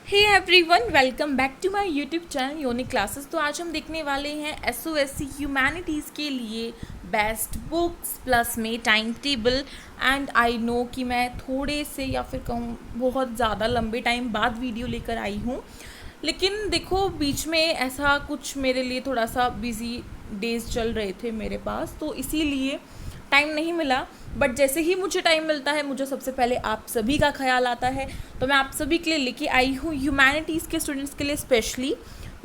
Hey everyone, welcome back to my YouTube channel unique classes. तो आज हम देखने वाले हैं एसओएससी ह्यूमैनिटीज़ के लिए बेस्ट बुक्स प्लस में time table. And I know कि मैं थोड़े से या फिर कहूँ बहुत ज़्यादा लंबे टाइम बाद वीडियो लेकर आई हूँ, लेकिन देखो बीच में ऐसा कुछ मेरे लिए थोड़ा सा बिज़ी डेज चल रहे थे मेरे पास, तो इसीलिए टाइम नहीं मिला। बट जैसे ही मुझे टाइम मिलता है मुझे सबसे पहले आप सभी का ख्याल आता है, तो मैं आप सभी के लिए लेके आई हूँ ह्यूमैनिटीज़ के स्टूडेंट्स के लिए specially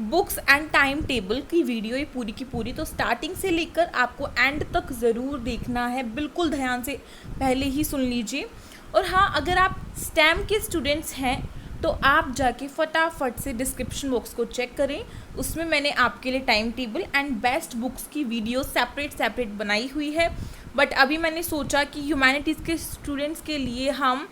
books and time table की वीडियो, ये पूरी की पूरी। तो स्टार्टिंग से लेकर आपको एंड तक ज़रूर देखना है, बिल्कुल ध्यान से पहले ही सुन लीजिए। और हाँ, अगर आप स्टेम के स्टूडेंट्स हैं तो आप जाके फटाफट से डिस्क्रिप्शन बॉक्स को चेक करें, उसमें मैंने आपके लिए time table and best books की वीडियो सेपरेट बनाई हुई है। बट अभी मैंने सोचा कि ह्यूमैनिटीज़ के स्टूडेंट्स के लिए हम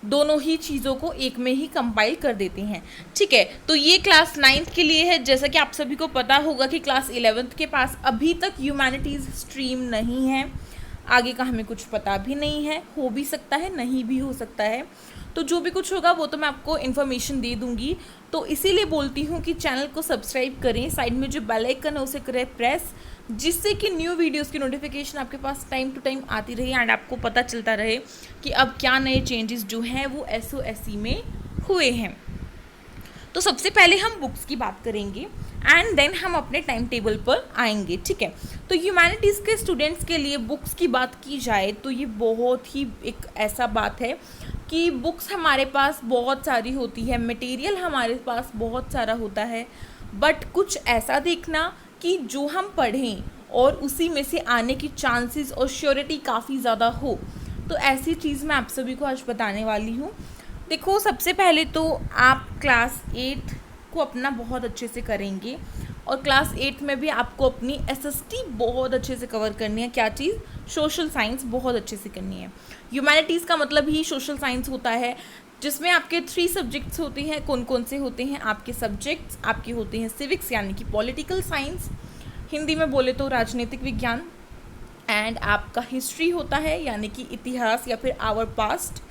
दोनों ही चीज़ों को एक में ही कंपाइल कर देते हैं, ठीक है। तो ये क्लास 9th के लिए है। जैसा कि आप सभी को पता होगा कि क्लास 11th के पास अभी तक ह्यूमैनिटीज़ स्ट्रीम नहीं है, आगे का हमें कुछ पता भी नहीं है, हो भी सकता है नहीं भी हो सकता है। तो जो भी कुछ होगा वो तो मैं आपको इन्फॉर्मेशन दे दूंगी। तो इसीलिए बोलती हूँ कि चैनल को सब्सक्राइब करें, साइड में जो बेल आइकन है उसे करें प्रेस, जिससे कि न्यू वीडियोस की नोटिफिकेशन आपके पास टाइम टू टाइम आती रहे एंड आपको पता चलता रहे कि अब क्या नए चेंजेस जो हैं वो एसओएससी में हुए हैं। तो सबसे पहले हम बुक्स की बात करेंगे एंड देन हम अपने टाइम टेबल पर आएंगे, ठीक है। तो ह्यूमैनिटीज़ के स्टूडेंट्स के लिए बुक्स की बात की जाए तो ये बहुत ही एक ऐसा बात है कि बुक्स हमारे पास बहुत सारी होती है, मटेरियल हमारे पास बहुत सारा होता है, बट कुछ ऐसा देखना कि जो हम पढ़ें और उसी में से आने की चांसेस और श्योरिटी काफ़ी ज़्यादा हो। तो ऐसी चीज़ मैं आप सभी को आज बताने वाली हूँ। देखो, सबसे पहले तो आप क्लास 8 को अपना बहुत अच्छे से करेंगे और क्लास 8 में भी आपको अपनी एसएसटी बहुत अच्छे से कवर करनी है। क्या चीज़? सोशल साइंस बहुत अच्छे से करनी है। ह्यूमैनिटीज़ का मतलब ही सोशल साइंस होता है, जिसमें आपके 3 सब्जेक्ट्स होते हैं। कौन कौन से होते हैं आपके सब्जेक्ट्स? आपके होते हैं सिविक्स यानी कि पॉलिटिकल साइंस, हिंदी में बोले तो राजनीतिक विज्ञान, एंड आपका हिस्ट्री होता है यानी कि इतिहास या फिर आवर पास्ट,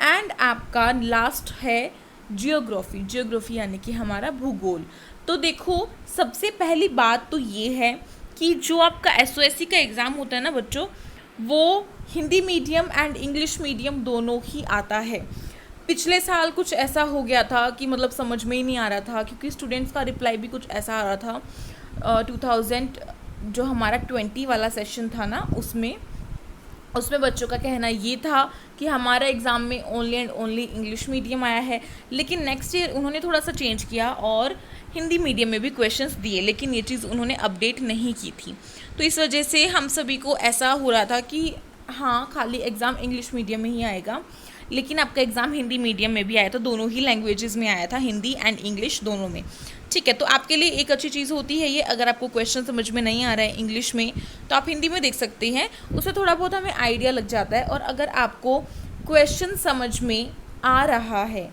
एंड आपका लास्ट है जियोग्राफी यानी कि हमारा भूगोल। तो देखो, सबसे पहली बात तो ये है कि जो आपका एसओएससी का एग्ज़ाम होता है ना बच्चों, वो Hindi medium and English medium दोनों ही आता है। पिछले साल कुछ ऐसा हो गया था कि मतलब समझ में ही नहीं आ रहा था, क्योंकि स्टूडेंट्स का रिप्लाई भी कुछ ऐसा आ रहा था। 2000 जो हमारा 20 वाला सेशन था ना, उसमें बच्चों का कहना ये था कि हमारा एग्ज़ाम में only and only English medium आया है। लेकिन नेक्स्ट ईयर उन्होंने थोड़ा सा चेंज किया और हिंदी मीडियम में भी क्वेश्चंस दिए, लेकिन ये चीज़ उन्होंने अपडेट नहीं की थी। तो इस वजह से हम सभी को ऐसा हो रहा था कि हाँ, खाली एग्ज़ाम इंग्लिश मीडियम में ही आएगा, लेकिन आपका एग्ज़ाम हिंदी मीडियम में भी आया था, दोनों ही लैंग्वेजेस में आया था, हिंदी एंड इंग्लिश दोनों में, ठीक है। तो आपके लिए एक अच्छी चीज़ होती है ये, अगर आपको क्वेश्चन समझ में नहीं आ रहा है इंग्लिश में तो आप हिंदी में देख सकते हैं, उससे थोड़ा बहुत हमें आइडिया लग जाता है। और अगर आपको क्वेश्चन समझ में आ रहा है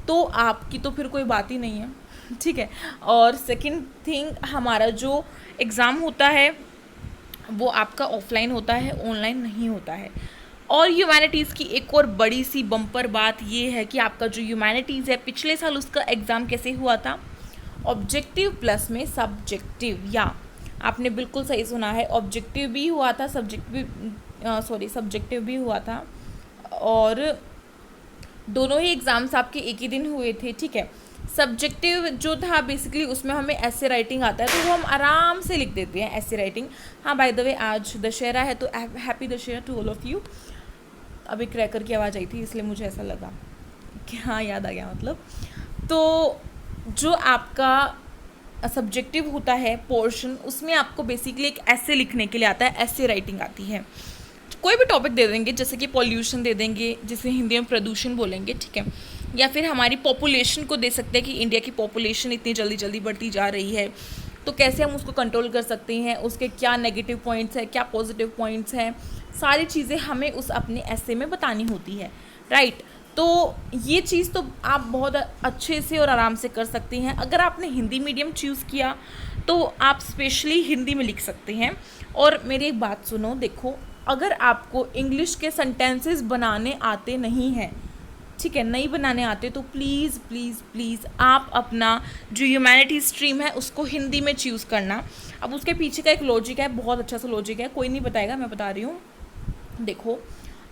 तो आपकी तो फिर कोई बात ही नहीं है, ठीक है। और सेकंड थिंग, हमारा जो एग्ज़ाम होता है वो आपका ऑफलाइन होता है, ऑनलाइन नहीं होता है। और ह्यूमैनिटीज़ की एक और बड़ी सी बम्पर बात ये है कि आपका जो ह्यूमैनिटीज़ है, पिछले साल उसका एग्ज़ाम कैसे हुआ था? ऑब्जेक्टिव प्लस में सब्जेक्टिव, या आपने बिल्कुल सही सुना है, ऑब्जेक्टिव भी हुआ था, सब्जेक्टिव भी हुआ था, और दोनों ही एग्ज़ाम्स आपके एक ही दिन हुए थे, ठीक है। सब्जेक्टिव जो था बेसिकली उसमें हमें ऐसे राइटिंग आता है, तो वो हम आराम से लिख देते हैं ऐसे राइटिंग। हाँ, बाय द वे आज दशहरा है तो happy Dussehra to all of you. अभी क्रैकर की आवाज़ आई थी इसलिए मुझे ऐसा लगा कि हाँ, याद आ गया मतलब। तो जो आपका सब्जेक्टिव होता है पोर्शन, उसमें आपको बेसिकली एक ऐसे लिखने के लिए आता है, ऐसे राइटिंग आती है। कोई भी टॉपिक दे देंगे, जैसे कि पॉल्यूशन दे देंगे, जिसे हिंदी में प्रदूषण बोलेंगे, ठीक है। या फिर हमारी पॉपुलेशन को दे सकते हैं कि इंडिया की पॉपुलेशन इतनी जल्दी जल्दी बढ़ती जा रही है, तो कैसे हम उसको कंट्रोल कर सकते हैं, उसके क्या नेगेटिव पॉइंट्स हैं, क्या पॉजिटिव पॉइंट्स हैं, सारी चीज़ें हमें उस अपने ऐसे में बतानी होती है, राइट। तो ये चीज़ तो आप बहुत अच्छे से और आराम से कर सकते हैं। अगर आपने हिंदी मीडियम चूज़ किया तो आप स्पेशली हिंदी में लिख सकते हैं। और मेरी एक बात सुनो, देखो, अगर आपको इंग्लिश के सेंटेंसेस बनाने आते नहीं हैं, ठीक है, नहीं बनाने आते तो प्लीज़ प्लीज़ प्लीज़ आप अपना जो ह्यूमैनिटी स्ट्रीम है उसको हिंदी में चूज़ करना। अब उसके पीछे का एक लॉजिक है, बहुत अच्छा सा लॉजिक है, कोई नहीं बताएगा, मैं बता रही हूँ। देखो,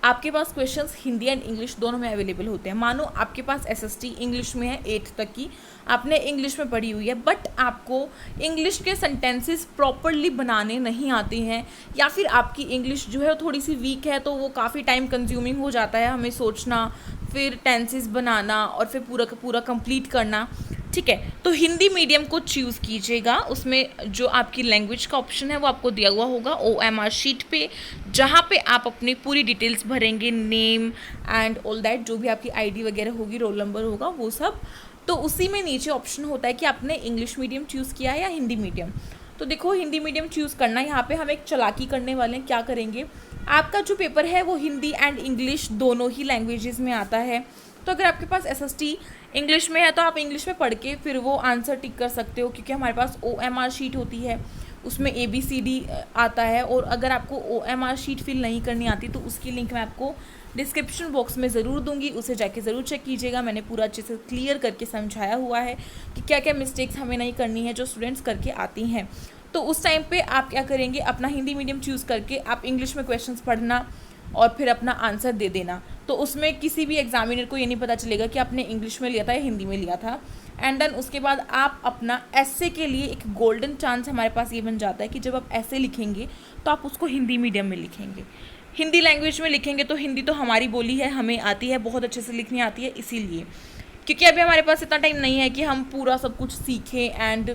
आपके पास क्वेश्चंस हिंदी एंड इंग्लिश दोनों में अवेलेबल होते हैं। मानो आपके पास एसएसटी इंग्लिश में है 8th तक की, आपने इंग्लिश में पढ़ी हुई है, बट आपको इंग्लिश के सेंटेंसेस प्रॉपरली बनाने नहीं आते हैं, या फिर आपकी इंग्लिश जो है थोड़ी सी वीक है, तो वो काफ़ी टाइम कंज्यूमिंग हो जाता है, हमें सोचना, फिर टेंसेस बनाना और फिर पूरा का पूरा कंप्लीट करना। ठीक है, तो हिंदी मीडियम को चूज़ कीजिएगा। उसमें जो आपकी लैंग्वेज का ऑप्शन है वो आपको दिया हुआ होगा OMR शीट पे, जहाँ पे आप अपनी पूरी डिटेल्स भरेंगे, नेम एंड ऑल दैट, जो भी आपकी आईडी वगैरह होगी, रोल नंबर होगा, वो सब। तो उसी में नीचे ऑप्शन होता है कि आपने इंग्लिश मीडियम चूज़ किया है या हिंदी मीडियम। तो देखो, हिंदी मीडियम चूज़ करना, यहाँ पे हम एक चालाकी करने वाले हैं। क्या करेंगे, आपका जो पेपर है वो हिंदी एंड इंग्लिश दोनों ही लैंग्वेजेस में आता है। तो अगर आपके पास एसएसटी इंग्लिश में है तो आप इंग्लिश में पढ़ के फिर वो आंसर टिक कर सकते हो, क्योंकि हमारे पास OMR शीट होती है, उसमें ABCD आता है। और अगर आपको OMR शीट फिल नहीं करनी आती तो उसकी लिंक मैं आपको डिस्क्रिप्शन बॉक्स में ज़रूर दूंगी, उसे जाके ज़रूर चेक कीजिएगा। मैंने पूरा अच्छे से क्लियर करके समझाया हुआ है कि क्या क्या मिस्टेक्स हमें नहीं करनी है जो स्टूडेंट्स करके आती हैं। तो उस टाइम पे आप क्या करेंगे, अपना हिंदी मीडियम चूज़ करके आप इंग्लिश में क्वेश्चंस पढ़ना और फिर अपना आंसर दे देना। तो उसमें किसी भी एग्जामिनर को ये नहीं पता चलेगा कि आपने इंग्लिश में लिया था या हिंदी में लिया था। एंड देन उसके बाद आप अपना ऐसे के लिए एक गोल्डन चांस हमारे पास ये बन जाता है कि जब आप ऐसे लिखेंगे तो आप उसको हिंदी मीडियम में लिखेंगे। हिंदी लैंग्वेज में लिखेंगे तो हिंदी तो हमारी बोली है, हमें आती है, बहुत अच्छे से लिखनी आती है, इसीलिए क्योंकि अभी हमारे पास इतना टाइम नहीं है कि हम पूरा सब कुछ सीखें। एंड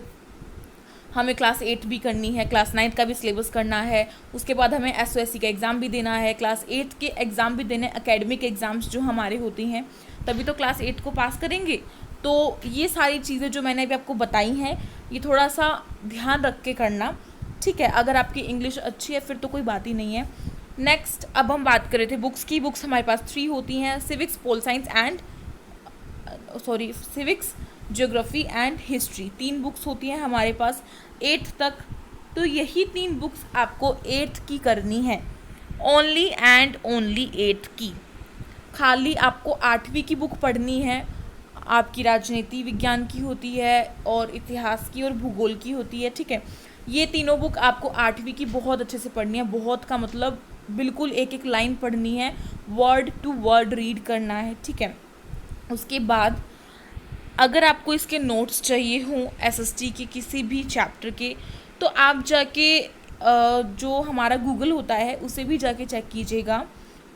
हमें क्लास 8 भी करनी है, क्लास 9 का भी सिलेबस करना है, उसके बाद हमें SOSC का एग्ज़ाम भी देना है, क्लास 8 के एग्ज़ाम भी देने, एकेडमिक एग्ज़ाम्स जो हमारे होती हैं, तभी तो क्लास 8 को पास करेंगे। तो ये सारी चीज़ें जो मैंने अभी आपको बताई हैं, ये थोड़ा सा ध्यान रख के करना, ठीक है। अगर आपकी इंग्लिश अच्छी है फिर तो कोई बात ही नहीं है। नेक्स्ट, अब हम बात कर रहे थे बुक्स की। बुक्स हमारे पास 3 होती हैं, civics, pol science and civics, geography and history. 3 books होती हैं हमारे पास 8th तक। तो यही 3 बुक्स आपको 8th की करनी है, ओनली एंड ओनली 8th की। खाली आपको 8वीं की बुक पढ़नी है, आपकी राजनीति विज्ञान की होती है और इतिहास की और भूगोल की होती है, ठीक है। ये तीनों बुक आपको 8वीं की बहुत अच्छे से पढ़नी है, बहुत का मतलब बिल्कुल एक एक लाइन पढ़नी है, वर्ड टू वर्ड रीड करना है, ठीक है। उसके बाद अगर आपको इसके नोट्स चाहिए हों SST के किसी भी चैप्टर के, तो आप जाके जो हमारा गूगल होता है उसे भी जाके चेक कीजिएगा।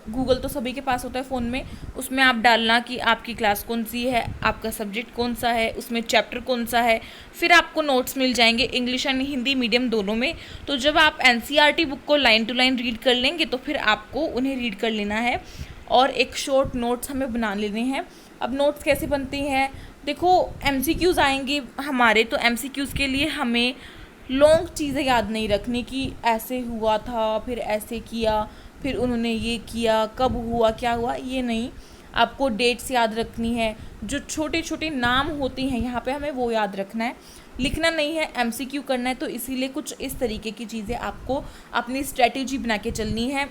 गूगल तो सभी के पास होता है फ़ोन में, उसमें आप डालना कि आपकी क्लास कौन सी है, आपका सब्जेक्ट कौन सा है, उसमें चैप्टर कौन सा है, फिर आपको नोट्स मिल जाएंगे इंग्लिश एंड हिंदी मीडियम दोनों में। तो जब आप NCERT बुक को लाइन टू लाइन रीड कर लेंगे तो फिर आपको उन्हें रीड कर लेना है और एक शॉर्ट नोट्स हमें बना लेने हैं। अब नोट्स कैसे बनते हैं, देखो MCQs आएंगे हमारे, तो MCQs के लिए हमें लॉन्ग चीज़ें याद नहीं रखनी कि ऐसे हुआ था, फिर ऐसे किया, फिर उन्होंने ये किया, कब हुआ, क्या हुआ, ये नहीं। आपको डेट्स याद रखनी है, जो छोटे छोटे नाम होते हैं यहाँ पे हमें वो याद रखना है, लिखना नहीं है, MCQ करना है। तो इसीलिए कुछ इस तरीके की चीज़ें आपको अपनी स्ट्रेटेजी बना के चलनी है,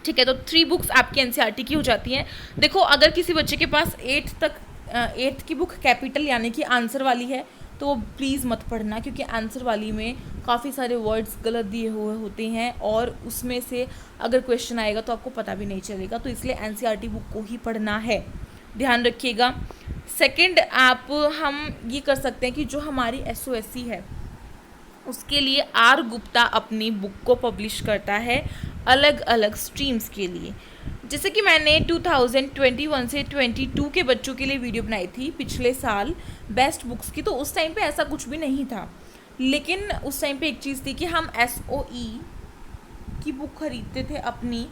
ठीक है। तो 3 बुक्स आपकी NCERT की हो जाती हैं। देखो, अगर किसी बच्चे के पास 8th की बुक कैपिटल यानी कि आंसर वाली है तो प्लीज़ मत पढ़ना, क्योंकि आंसर वाली में काफ़ी सारे वर्ड्स गलत दिए हुए होते हैं और उसमें से अगर क्वेश्चन आएगा तो आपको पता भी नहीं चलेगा। तो इसलिए NCERT बुक को ही पढ़ना है, ध्यान रखिएगा। सेकंड, आप हम ये कर सकते हैं कि जो हमारी SOSC है उसके लिए R गुप्ता अपनी बुक को पब्लिश करता है अलग अलग स्ट्रीम्स के लिए। जैसे कि मैंने 2021 से 22 के बच्चों के लिए वीडियो बनाई थी पिछले साल बेस्ट बुक्स की, तो उस टाइम पे ऐसा कुछ भी नहीं था। लेकिन उस टाइम पे एक चीज़ थी कि हम SOE की बुक खरीदते थे अपनी,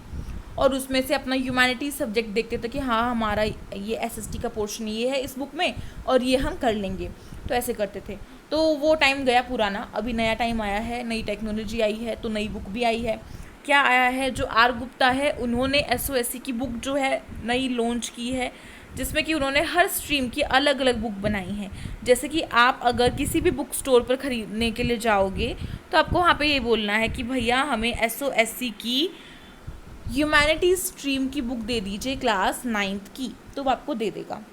और उसमें से अपना ह्यूमैनिटीज़ सब्जेक्ट देखते थे कि हाँ हमारा ये SST का पोर्शन ये है इस बुक में और ये हम कर लेंगे, तो ऐसे करते थे। तो वो टाइम गया पुराना, अभी नया टाइम आया है, नई टेक्नोलॉजी आई है, तो नई बुक भी आई है। क्या आया है, जो R गुप्ता है उन्होंने SOSC की बुक जो है नई लॉन्च की है, जिसमें कि उन्होंने हर स्ट्रीम की अलग अलग बुक बनाई हैं। जैसे कि आप अगर किसी भी बुक स्टोर पर ख़रीदने के लिए जाओगे तो आपको वहाँ पे ये बोलना है कि भैया हमें SOSC की ह्यूमैनिटीज़ स्ट्रीम की बुक दे दीजिए क्लास 9th की, तो वो आपको दे देगा।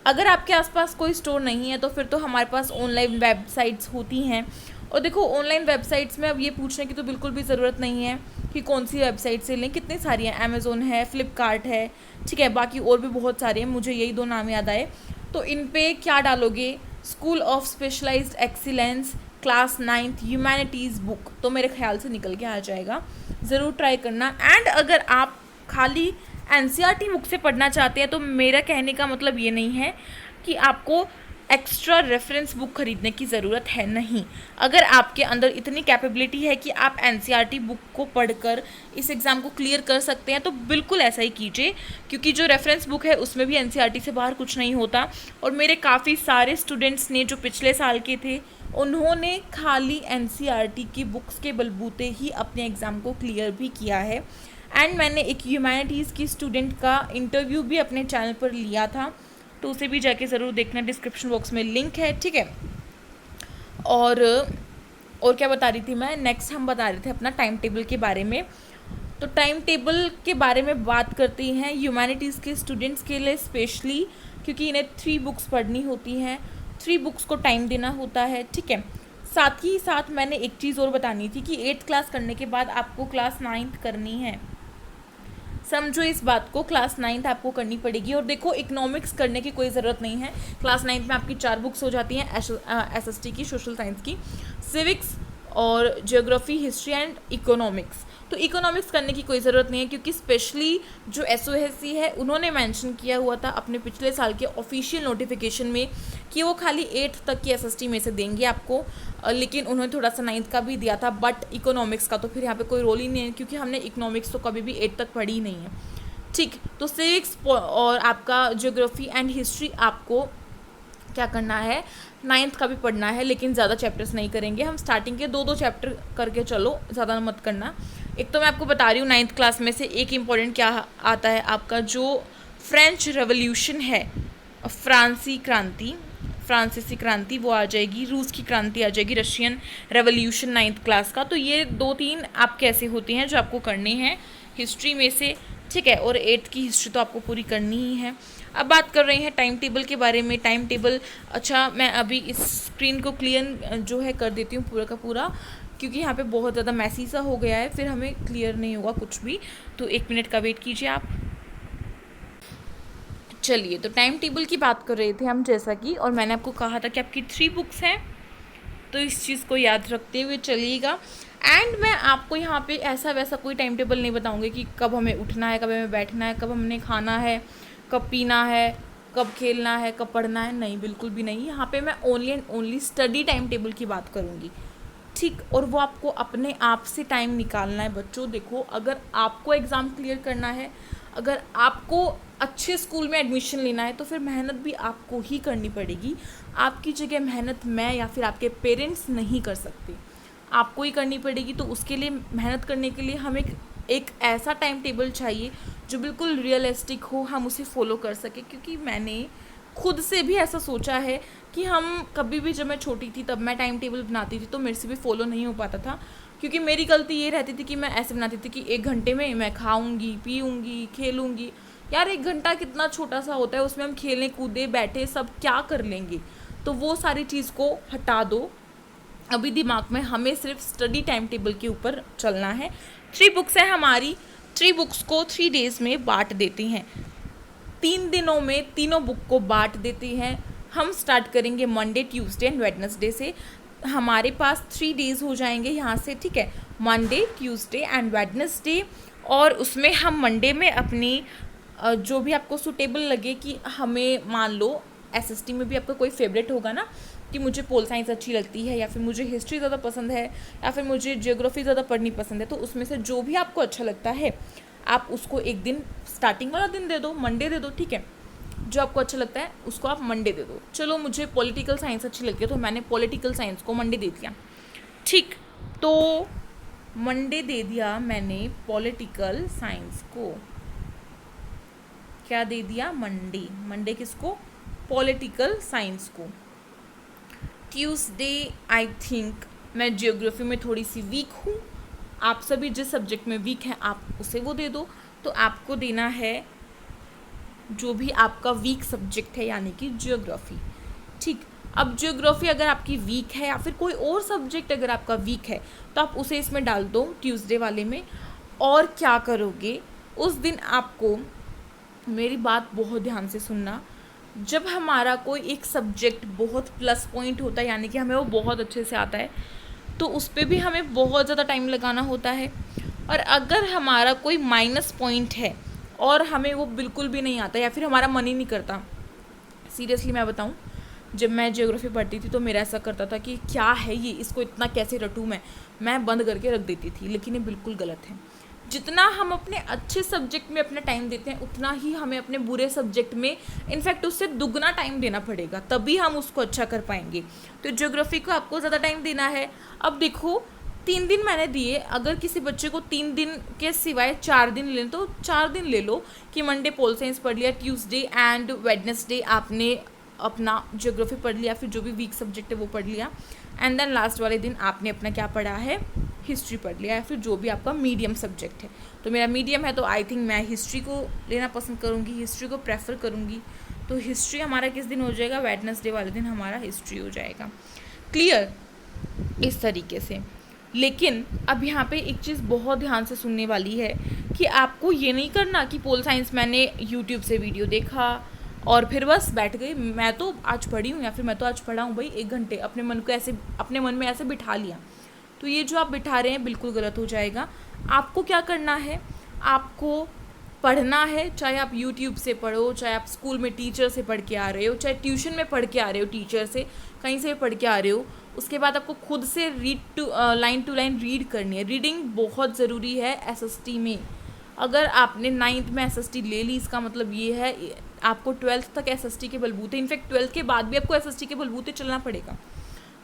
अगर आपके आसपास कोई स्टोर नहीं है तो फिर तो हमारे पास ऑनलाइन वेबसाइट्स होती हैं। और देखो ऑनलाइन वेबसाइट्स में अब ये पूछने की तो बिल्कुल भी ज़रूरत नहीं है कि कौन सी वेबसाइट से लें, कितनी सारी हैं, अमेज़ोन है, फ्लिपकार्ट है, ठीक है, बाकी और भी बहुत सारे हैं, मुझे यही दो नाम याद आए। तो इन पे क्या डालोगे, school of specialized excellence class 9th humanities book, तो मेरे ख्याल से निकल के आ जाएगा। ज़रूर ट्राई करना। एंड अगर आप खाली एनसीईआरटी बुक से पढ़ना चाहते हैं तो मेरा कहने का मतलब ये नहीं है कि आपको एक्स्ट्रा रेफरेंस बुक खरीदने की ज़रूरत है, नहीं। अगर आपके अंदर इतनी कैपेबिलिटी है कि आप एनसीईआरटी बुक को पढ़कर इस एग्ज़ाम को क्लियर कर सकते हैं तो बिल्कुल ऐसा ही कीजिए, क्योंकि जो रेफरेंस बुक है उसमें भी एनसीईआरटी से बाहर कुछ नहीं होता। और मेरे काफ़ी सारे स्टूडेंट्स ने जो पिछले साल के थे उन्होंने खाली एनसीईआरटी की बुक्स के बलबूते ही अपने एग्ज़ाम को क्लियर भी किया है। एंड मैंने एक ह्यूमैनिटीज़ की स्टूडेंट का इंटरव्यू भी अपने चैनल पर लिया था, तो उसे भी जाके ज़रूर देखना, डिस्क्रिप्शन बॉक्स में लिंक है, ठीक है। और क्या बता रही थी मैं, नेक्स्ट हम बता रहे थे अपना टाइम टेबल के बारे में। तो टाइम टेबल के बारे में बात करते हैं ह्यूमैनिटीज़ के स्टूडेंट्स के लिए स्पेशली, क्योंकि इन्हें 3 बुक्स पढ़नी होती हैं, 3 बुक्स को टाइम देना होता है, ठीक है। साथ ही साथ मैंने एक चीज़ और बतानी थी कि 8th क्लास करने के बाद आपको क्लास 9th करनी है। समझो इस बात को, क्लास 9th आपको करनी पड़ेगी। और देखो इकोनॉमिक्स करने की कोई ज़रूरत नहीं है, क्लास 9th में आपकी 4 बुक्स हो जाती हैं, एसएसटी की, सोशल साइंस की, सिविक्स और ज्योग्राफी, हिस्ट्री एंड इकोनॉमिक्स। तो इकोनॉमिक्स करने की कोई ज़रूरत नहीं है, क्योंकि स्पेशली जो एसओएससी है उन्होंने मेंशन किया हुआ था अपने पिछले साल के ऑफिशियल नोटिफिकेशन में कि वो खाली 8th तक की एसएसटी में से देंगे आपको, लेकिन उन्होंने थोड़ा सा 9th का भी दिया था, बट इकोनॉमिक्स का तो फिर यहाँ पे कोई रोल ही नहीं है, क्योंकि हमने इकोनॉमिक्स तो कभी भी 8th तक पढ़ी ही नहीं है, ठीक। तो सिविक्स और आपका ज्योग्राफी एंड हिस्ट्री आपको क्या करना है, 9th का भी पढ़ना है, लेकिन ज़्यादा चैप्टर्स नहीं करेंगे हम, स्टार्टिंग के 2-2 चैप्टर करके चलो, ज़्यादा मत करना। एक तो मैं आपको बता रही हूँ 9th क्लास में से एक इम्पॉर्टेंट क्या आता है आपका, जो फ्रेंच रेवोल्यूशन है, फ्रांसीसी क्रांति वो आ जाएगी, रूस की क्रांति आ जाएगी, रशियन रेवोल्यूशन 9th क्लास का। तो ये 2-3 आप कैसे होते हैं जो आपको करने हैं हिस्ट्री में से, ठीक है। और 8th की हिस्ट्री तो आपको पूरी करनी ही है। अब बात कर रहे हैं टाइम टेबल के बारे में। टाइम टेबल, अच्छा मैं अभी इस स्क्रीन को क्लियर जो है कर देती हूँ पूरा का पूरा, क्योंकि यहाँ पे बहुत ज़्यादा मैसी सा हो गया है, फिर हमें क्लियर नहीं होगा कुछ भी, तो 1 मिनट का वेट कीजिए आप। चलिए, तो टाइम टेबल की बात कर रहे थे हम, जैसा कि, और मैंने आपको कहा था कि आपकी 3 बुक्स हैं, तो इस चीज़ को याद रखते हुए चलिएगा। एंड मैं आपको यहाँ पे ऐसा वैसा कोई टाइम टेबल नहीं बताऊँगी कि कब हमें उठना है, कब हमें बैठना है, कब हमने खाना है, कब पीना है, कब खेलना है, कब पढ़ना है, नहीं, बिल्कुल भी नहीं। यहाँ पे मैं only and only study time table की बात करूँगी, ठीक। और वो आपको अपने आप से टाइम निकालना है बच्चों। देखो अगर आपको एग्ज़ाम क्लियर करना है, अगर आपको अच्छे स्कूल में एडमिशन लेना है, तो फिर मेहनत भी आपको ही करनी पड़ेगी। आपकी जगह मेहनत मैं या फिर आपके पेरेंट्स नहीं कर सकते, आपको ही करनी पड़ेगी। तो उसके लिए, मेहनत करने के लिए हमें एक ऐसा टाइम टेबल चाहिए जो बिल्कुल रियलिस्टिक हो, हम उसे फॉलो कर सकें। क्योंकि मैंने खुद से भी ऐसा सोचा है कि हम कभी भी, जब मैं छोटी थी तब मैं टाइम टेबल बनाती थी तो मेरे से भी फॉलो नहीं हो पाता था, क्योंकि मेरी गलती ये रहती थी कि मैं ऐसे बनाती थी कि 1 घंटे में मैं खाऊंगी, पीऊँगी, खेलूँगी। यार 1 घंटा कितना छोटा सा होता है, उसमें हम खेलें कूदे बैठे सब क्या कर लेंगे। तो वो सारी चीज़ को हटा दो, अभी दिमाग में हमें सिर्फ स्टडी टाइम टेबल के ऊपर चलना है। 3 बुक्स हैं हमारी, 3 बुक्स को 3 डेज़ में बांट देते हैं, 3 दिनों में तीनों बुक को बांट देते हैं। हम स्टार्ट करेंगे मंडे, ट्यूसडे एंड वेडनेसडे से। हमारे पास 3 डेज़ हो जाएंगे यहाँ से, ठीक है, मंडे, ट्यूसडे एंड वेडनेसडे। और उसमें हम मंडे में अपनी जो भी आपको सूटेबल लगे, कि हमें मान लो एसएसटी में भी आपका कोई फेवरेट होगा ना, कि मुझे पोल साइंस अच्छी लगती है, या फिर मुझे हिस्ट्री ज़्यादा पसंद है, या फिर मुझे ज्योग्राफी ज़्यादा पढ़नी पसंद है, तो उसमें से जो भी आपको अच्छा लगता है आप उसको एक दिन, स्टार्टिंग वाला दिन दे दो, मंडे दे दो, ठीक है। जो आपको अच्छा लगता है उसको आप मंडे दे दो। चलो मुझे पॉलिटिकल साइंस अच्छी लगती है तो मैंने पॉलिटिकल साइंस को मंडे दे दिया, ठीक। तो मंडे दे दिया मैंने पॉलिटिकल साइंस को, क्या दे दिया, मंडे किसको, पॉलिटिकल साइंस को। ट्यूसडे आई थिंक मैं ज्योग्राफी में थोड़ी सी वीक हूँ, आप सभी जिस सब्जेक्ट में वीक हैं आप उसे वो दे दो। तो आपको देना है जो भी आपका वीक सब्जेक्ट है, यानी कि ज्योग्राफी। ठीक, अब ज्योग्राफी अगर आपकी वीक है या फिर कोई और सब्जेक्ट अगर आपका वीक है तो आप उसे इसमें डाल दो ट्यूसडे वाले में। और क्या करोगे उस दिन, आपको मेरी बात बहुत ध्यान से सुनना, जब हमारा कोई एक सब्जेक्ट बहुत प्लस पॉइंट होता है, यानी कि हमें वो बहुत अच्छे से आता है, तो उस पर भी हमें बहुत ज़्यादा टाइम लगाना होता है। और अगर हमारा कोई माइनस पॉइंट है और हमें वो बिल्कुल भी नहीं आता या फिर हमारा मन ही नहीं करता, सीरियसली मैं बताऊं, जब मैं ज्योग्राफी पढ़ती थी तो मेरा ऐसा करता था कि क्या है ये, इसको इतना कैसे रटूं मैं बंद करके रख देती थी। लेकिन ये बिल्कुल गलत है। जितना हम अपने अच्छे सब्जेक्ट में अपना टाइम देते हैं उतना ही हमें अपने बुरे सब्जेक्ट में इनफैक्ट उससे दुगना टाइम देना पड़ेगा, तभी हम उसको अच्छा कर पाएंगे। तो ज्योग्राफी को आपको ज़्यादा टाइम देना है। अब देखो 3 दिन मैंने दिए, अगर किसी बच्चे को 3 दिन के सिवाय 4 दिन लें तो 4 दिन ले लो कि मंडे पोल साइंस पढ़ लिया, ट्यूसडे एंड वेडनेसडे आपने अपना ज्योग्राफी पढ़ लिया, फिर जो भी वीक सब्जेक्ट है वो पढ़ लिया, एंड देन लास्ट वाले दिन आपने अपना क्या पढ़ा है, हिस्ट्री पढ़ लिया, या फिर जो भी आपका मीडियम सब्जेक्ट है। तो मेरा मीडियम है तो आई थिंक मैं हिस्ट्री को लेना पसंद करूँगी, हिस्ट्री को प्रेफर करूँगी। तो हिस्ट्री हमारा किस दिन हो जाएगा, वेडनेसडे वाले दिन हमारा हिस्ट्री हो जाएगा। क्लियर, इस तरीके से। लेकिन अब यहाँ पे एक चीज़ बहुत ध्यान से सुनने वाली है कि आपको ये नहीं करना कि पोल साइंस मैंने यूट्यूब से वीडियो देखा और फिर बस बैठ गई, मैं तो आज पढ़ी हूँ या फिर मैं तो आज पढ़ा हूँ भाई 1 घंटे, अपने मन में ऐसे बिठा लिया। तो ये जो आप बिठा रहे हैं बिल्कुल गलत हो जाएगा। आपको क्या करना है, आपको पढ़ना है, चाहे आप यूट्यूब से पढ़ो, चाहे आप स्कूल में टीचर से पढ़ के आ रहे हो, चाहे ट्यूशन में पढ़ के आ रहे हो टीचर से, कहीं से पढ़ के आ रहे हो। उसके बाद आपको खुद से लाइन टू लाइन रीड करनी है। रीडिंग बहुत ज़रूरी है एसएसटी में। अगर आपने 9th में एसएसटी ले ली, इसका मतलब ये है आपको 12th तक एसएसटी के बलबूते, इनफैक्ट 12th के बाद भी आपको एसएसटी के बलबूते चलना पड़ेगा।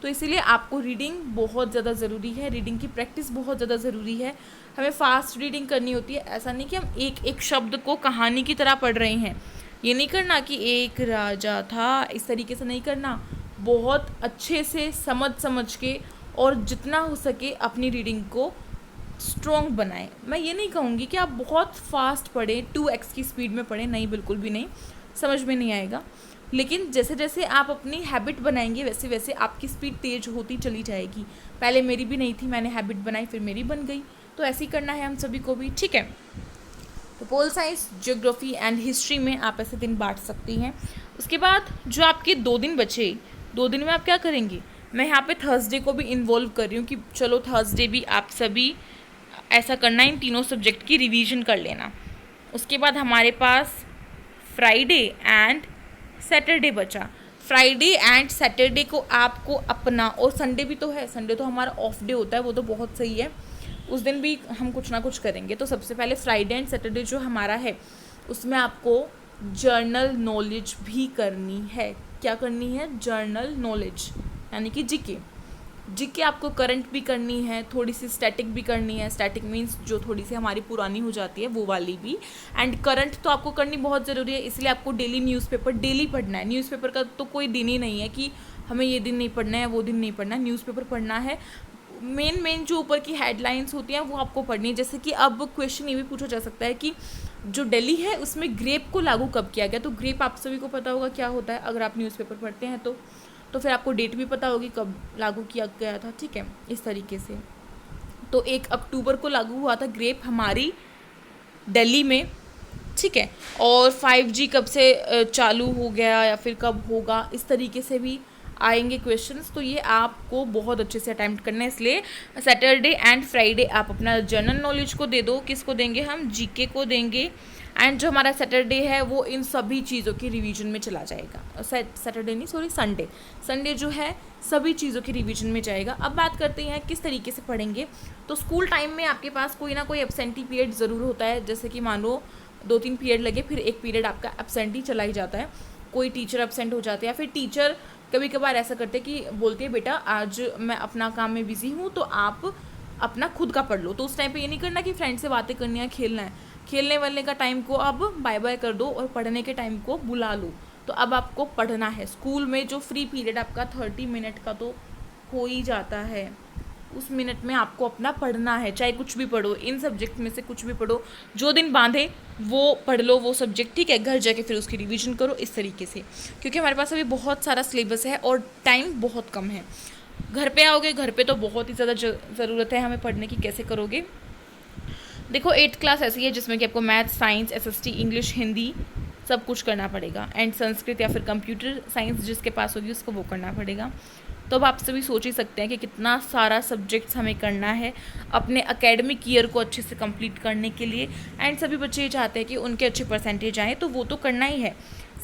तो इसीलिए आपको रीडिंग बहुत ज़्यादा ज़रूरी है, रीडिंग की प्रैक्टिस बहुत ज़्यादा ज़रूरी है। हमें फास्ट रीडिंग करनी होती है, ऐसा नहीं कि हम एक एक शब्द को कहानी की तरह पढ़ रहे हैं। ये नहीं करना कि एक राजा था, इस तरीके से नहीं करना। बहुत अच्छे से समझ के और जितना हो सके अपनी रीडिंग को स्ट्रॉन्ग बनाएं। मैं ये नहीं कहूँगी कि आप बहुत फास्ट पढ़ें, 2x की स्पीड में पढ़ें, नहीं, बिल्कुल भी नहीं, समझ में नहीं आएगा। लेकिन जैसे जैसे आप अपनी हैबिट बनाएंगे वैसे वैसे आपकी स्पीड तेज होती चली जाएगी। पहले मेरी भी नहीं थी, मैंने हैबिट बनाई, फिर मेरी बन गई। तो ऐसे ही करना है हम सभी को भी, ठीक है। तो pol science, geography and history में आप ऐसे दिन बांट सकती हैं। उसके बाद जो आपके 2 दिन बचे, 2 दिन में आप क्या करेंगे, मैं यहाँ पे थर्सडे को भी इन्वॉल्व कर रही हूँ कि चलो थर्सडे भी आप सभी ऐसा करना, इन तीनों सब्जेक्ट की रिवीजन कर लेना। उसके बाद हमारे पास फ्राइडे एंड सैटरडे बचा। फ्राइडे एंड सैटरडे को आपको अपना, और संडे भी तो है, संडे तो हमारा ऑफ डे होता है, वो तो बहुत सही है, उस दिन भी हम कुछ ना कुछ करेंगे। तो सबसे पहले फ्राइडे एंड सैटरडे जो हमारा है उसमें आपको जर्नल नॉलेज भी करनी है। क्या करनी है, जर्नल नॉलेज, यानी कि जीके आपको करंट भी करनी है, थोड़ी सी स्टैटिक भी करनी है। स्टैटिक मीन्स जो थोड़ी सी हमारी पुरानी हो जाती है वो वाली भी, एंड करंट तो आपको करनी बहुत ज़रूरी है। इसलिए आपको डेली न्यूज़पेपर डेली पढ़ना है। न्यूज़पेपर का तो कोई दिन ही नहीं है कि हमें ये दिन नहीं पढ़ना है, वो दिन नहीं पढ़ना है, न्यूज़पेपर पढ़ना है। मेन जो ऊपर की हेडलाइंस होती हैं वो आपको पढ़नी है। जैसे कि अब क्वेश्चन ये भी पूछा जा सकता है कि जो दिल्ली है उसमें ग्रेप को लागू कब किया गया। तो ग्रेप आप सभी को पता होगा क्या होता है अगर आप न्यूज़पेपर पढ़ते हैं तो फिर आपको डेट भी पता होगी कब लागू किया गया था, ठीक है, इस तरीके से। तो 1 अक्टूबर को लागू हुआ था ग्रेप हमारी दिल्ली में, ठीक है। और 5G कब से चालू हो गया या फिर कब होगा, इस तरीके से भी आएंगे क्वेश्चंस। तो ये आपको बहुत अच्छे से अटेम्प्ट करना है। इसलिए सैटरडे एंड फ्राइडे आप अपना जनरल नॉलेज को दे दो। किसको देंगे हम, जीके को देंगे। एंड जो हमारा सैटरडे है वो इन सभी चीज़ों की रिवीजन में चला जाएगा। सैटरडे नहीं, सॉरी, संडे जो है सभी चीज़ों की रिवीजन में जाएगा। अब बात करते हैं किस तरीके से पढ़ेंगे। तो स्कूल टाइम में आपके पास कोई ना कोई एब्सेंटी पीरियड ज़रूर होता है। जैसे कि मान लो 2-3 पीरियड लगे, फिर एक पीरियड आपका एब्सेंट ही चला ही जाता है। कोई टीचर एब्सेंट हो जाते हैं या फिर टीचर कभी कभार ऐसा करते हैं कि बोलते हैं बेटा आज मैं अपना काम में बिजी हूँ तो आप अपना खुद का पढ़ लो। तो उस टाइम पे ये नहीं करना कि फ्रेंड से बातें करनी है, खेलना है। खेलने वालने का टाइम को अब बाय बाय कर दो और पढ़ने के टाइम को बुला लो। तो अब आपको पढ़ना है। स्कूल में जो फ्री पीरियड आपका 30 मिनट का तो हो ही जाता है, उस मिनट में आपको अपना पढ़ना है, चाहे कुछ भी पढ़ो, इन सब्जेक्ट में से कुछ भी पढ़ो, जो दिन बांधे वो पढ़ लो वो सब्जेक्ट, ठीक है। घर जाके फिर उसकी रिवीजन करो इस तरीके से, क्योंकि हमारे पास अभी बहुत सारा सिलेबस है और टाइम बहुत कम है। घर पे आओगे, घर पे तो बहुत ही ज़्यादा ज़रूरत है हमें पढ़ने की। कैसे करोगे? देखो 8th क्लास ऐसी है जिसमें कि आपको math, science, SST, English, Hindi सब कुछ करना पड़ेगा, एंड संस्कृत या फिर कंप्यूटर साइंस जिसके पास होगी उसको वो करना पड़ेगा। तो अब आप सभी सोच ही सकते हैं कि कितना सारा सब्जेक्ट्स हमें करना है अपने एकेडमिक ईयर को अच्छे से कंप्लीट करने के लिए। एंड सभी बच्चे ये चाहते हैं कि उनके अच्छे परसेंटेज आए, तो वो तो करना ही है,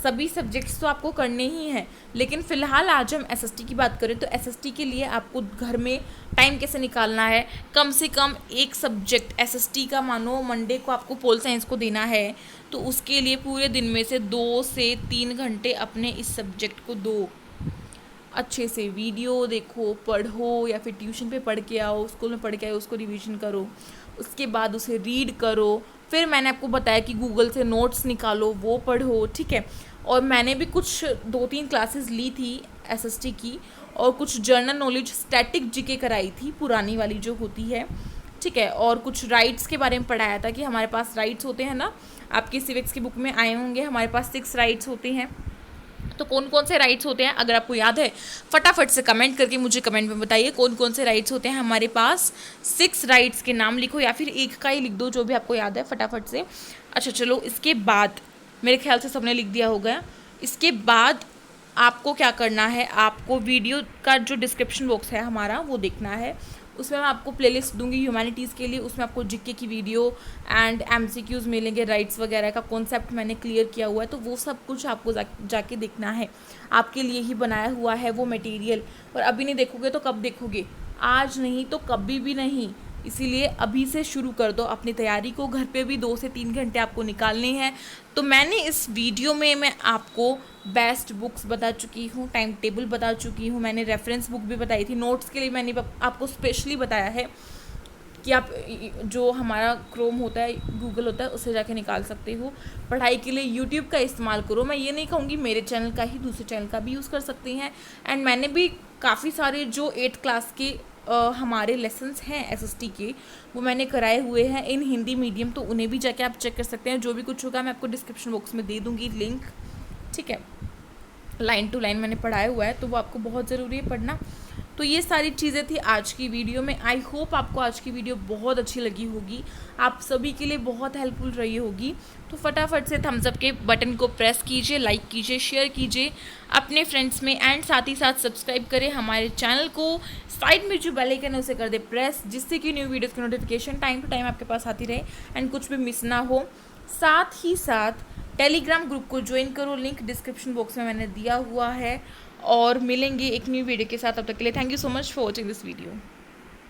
सभी सब्जेक्ट्स तो आपको करने ही हैं। लेकिन फ़िलहाल आज हम एसएसटी की बात करें तो एसएसटी के लिए आपको घर में टाइम कैसे निकालना है, कम से कम एक सब्जेक्ट एसएसटी का, मानो मंडे को आपको पोल साइंस को देना है, तो उसके लिए पूरे दिन में से 2 से 3 घंटे अपने इस सब्जेक्ट को दो। अच्छे से वीडियो देखो, पढ़ो, या फिर ट्यूशन पे पढ़ के आओ, स्कूल में पढ़ के आओ, उसको रिवीजन करो, उसके बाद उसे रीड करो। फिर मैंने आपको बताया कि गूगल से नोट्स निकालो, वो पढ़ो, ठीक है। और मैंने भी कुछ 2-3 क्लासेस ली थी एसएसटी की, और कुछ जर्नल नॉलेज स्टैटिक जीके कराई थी, पुरानी वाली जो होती है, ठीक है। और कुछ राइट्स के बारे में पढ़ाया था कि हमारे पास राइट्स होते हैं ना, आपकी सिविक्स की बुक में आए होंगे, हमारे पास 6 राइट्स होते हैं। तो कौन कौन से राइट्स होते हैं, अगर आपको याद है फटाफट से कमेंट करके मुझे कमेंट में बताइए कौन कौन से राइट्स होते हैं हमारे पास। 6 राइट्स के नाम लिखो, या फिर एक का ही लिख दो, जो भी आपको याद है फटाफट से। अच्छा चलो, इसके बाद मेरे ख्याल से सबने लिख दिया होगा। इसके बाद आपको क्या करना है, आपको वीडियो का जो डिस्क्रिप्शन बॉक्स है हमारा वो देखना है, उसमें मैं आपको प्लेलिस्ट दूंगी ह्यूमैनिटीज़ के लिए। उसमें आपको जीके की वीडियो एंड एमसीक्यूज़ मिलेंगे, राइट्स वगैरह का कॉन्सेप्ट मैंने क्लियर किया हुआ है, तो वो सब कुछ आपको जाके देखना है। आपके लिए ही बनाया हुआ है वो मटेरियल, और अभी नहीं देखोगे तो कब देखोगे? आज नहीं तो कभी भी नहीं। इसीलिए अभी से शुरू कर दो अपनी तैयारी को। घर पे भी 2 से 3 घंटे आपको निकालने हैं। तो मैंने इस वीडियो में मैं आपको बेस्ट बुक्स बता चुकी हूँ, टाइम टेबल बता चुकी हूँ, मैंने रेफरेंस बुक भी बताई थी। नोट्स के लिए मैंने आपको स्पेशली बताया है कि आप जो हमारा क्रोम होता है, गूगल होता है, उससे जाके निकाल सकते हो। पढ़ाई के लिए यूट्यूब का इस्तेमाल करो। मैं ये नहीं कहूँगी मेरे चैनल का ही, दूसरे चैनल का भी यूज़ कर सकते हैं। एंड मैंने भी काफ़ी सारे जो 8th क्लास के हमारे लेसन्स हैं एसएसटी के, वो मैंने कराए हुए हैं इन हिंदी मीडियम, तो उन्हें भी जाके आप चेक कर सकते हैं। जो भी कुछ होगा मैं आपको डिस्क्रिप्शन बॉक्स में दे दूँगी लिंक, ठीक है। लाइन टू लाइन मैंने पढ़ाया हुआ है, तो वो आपको बहुत ज़रूरी है पढ़ना। तो ये सारी चीज़ें थी आज की वीडियो में। आई होप आपको आज की वीडियो बहुत अच्छी लगी होगी, आप सभी के लिए बहुत हेल्पफुल रही होगी। तो फटाफट से थम्स अप के बटन को प्रेस कीजिए, लाइक कीजिए, शेयर कीजिए अपने फ्रेंड्स में, एंड साथ ही साथ सब्सक्राइब करें हमारे चैनल को। साइड में जो बेल आइकन है उसे कर दे प्रेस, जिससे कि न्यू वीडियोज़ की नोटिफिकेशन टाइम टू टाइम आपके पास आती रहे एंड कुछ भी मिस ना हो। साथ ही साथ टेलीग्राम ग्रुप को ज्वाइन करो, लिंक डिस्क्रिप्शन बॉक्स में मैंने दिया हुआ है। और मिलेंगे एक न्यू वीडियो के साथ, तब तक के लिए thank you so much for watching this video.